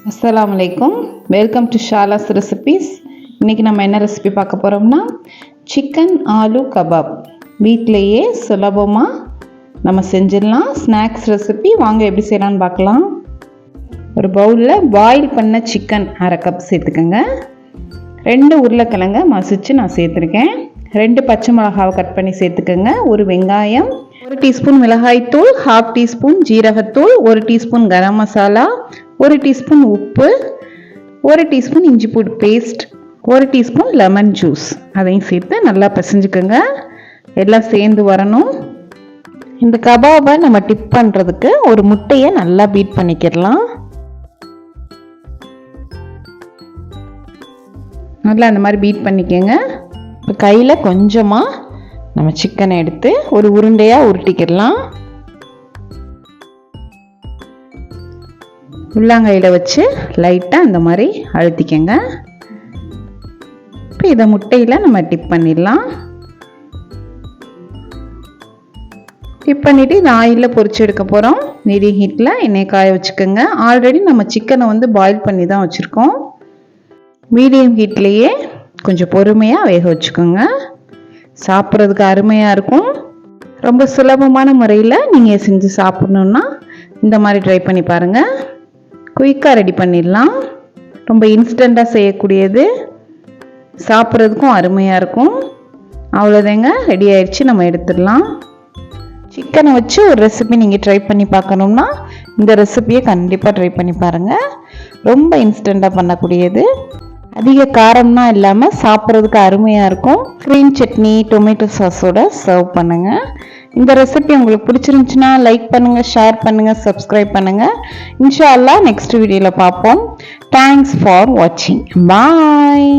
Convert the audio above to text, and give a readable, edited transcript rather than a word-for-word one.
அஸ்ஸலாமு அலைக்கும். Welcome to Shala's recipes. இன்றைக்கி நம்ம என்ன ரெசிபி பார்க்க போகிறோம்னா சிக்கன் ஆலு கபாப். வீட்டிலையே சுலபமாக நம்ம செஞ்சிடலாம். Snacks recipe. வாங்க எப்படி செய்யலான்னு பார்க்கலாம். ஒரு பவுலில் பாயில் பண்ண சிக்கன் 1/2 கப் சேர்த்துக்கோங்க. 2 உருளைக்கிழங்கை மசிச்சு நான் சேர்த்துருக்கேன். 2 பச்சை மிளகாவை கட் பண்ணி சேர்த்துக்கோங்க. 1 வெங்காயம், 1 டீஸ்பூன் மிளகாய்த்தூள், 1/2 டீஸ்பூன் ஜீரகத்தூள், 1 டீஸ்பூன் கரம் மசாலா, 1 டீஸ்பூன் உப்பு, 1 டீஸ்பூன் இஞ்சி பூண்டு பேஸ்ட், 1 டீஸ்பூன் லெமன் ஜூஸ் அதையும் சேர்த்து நல்லா பிசைஞ்சுக்கோங்க. எல்லாம் சேர்ந்து வரணும். இந்த கபாபை நம்ம டிப் பண்ணுறதுக்கு ஒரு முட்டையை நல்லா பீட் பண்ணிக்கிடலாம். நல்லா அந்த மாதிரி பீட் பண்ணிக்கோங்க. இப்போ கையில் கொஞ்சமாக நம்ம சிக்கனை எடுத்து ஒரு உருண்டையாக உருட்டிக்கிடலாம். உள்ளாங்கையில் வச்சு லைட்டாக அந்த மாதிரி அழுத்திக்கங்க. இப்போ இதை முட்டையில் நம்ம டிப் பண்ணிடலாம். டிப் பண்ணிவிட்டு இதை ஆயிலில் பொரிச்சு எடுக்க போகிறோம். மீடியம் ஹீட்டில் எண்ணெயை காய வச்சுக்கோங்க. ஆல்ரெடி நம்ம சிக்கனை பாயில் பண்ணி தான் வச்சுருக்கோம். மீடியம் ஹீட்லேயே கொஞ்சம் பொறுமையாக வேக வச்சுக்கோங்க. சாப்பிட்றதுக்கு அருமையாக இருக்கும். ரொம்ப சுலபமான முறையில் நீங்கள் செஞ்சு சாப்பிட்ணுன்னா இந்த மாதிரி ட்ரை பண்ணி பாருங்கள். குயிக்காக ரெடி பண்ணிடலாம். ரொம்ப இன்ஸ்டண்ட்டாக செய்யக்கூடியது, சாப்பிட்றதுக்கும் அருமையாக இருக்கும். அவ்வளோதாங்க, ரெடி ஆயிடுச்சு. நம்ம எடுத்துடலாம். சிக்கனை வச்சு ஒரு ரெசிபி நீங்கள் ட்ரை பண்ணி பார்க்கணுன்னா இந்த ரெசிபியை கண்டிப்பாக ட்ரை பண்ணி பாருங்கள். ரொம்ப இன்ஸ்டண்ட்டாக பண்ணக்கூடியது, அதிக காரம்னா இல்லாமல் சாப்பிட்றதுக்கு அருமையாக இருக்கும். க்ரீன் சட்னி, டொமேட்டோ சாஸோட சர்வ் பண்ணுங்கள். இந்த ரெசிபி உங்களுக்கு பிடிச்சிருந்துச்சுன்னா லைக் பண்ணுங்கள், ஷேர் பண்ணுங்கள், சப்ஸ்கிரைப் பண்ணுங்கள். இன்ஷா அல்லாஹ் நெக்ஸ்ட் வீடியோவில் பார்ப்போம். தேங்க்ஸ் ஃபார் வாட்சிங். பாய்.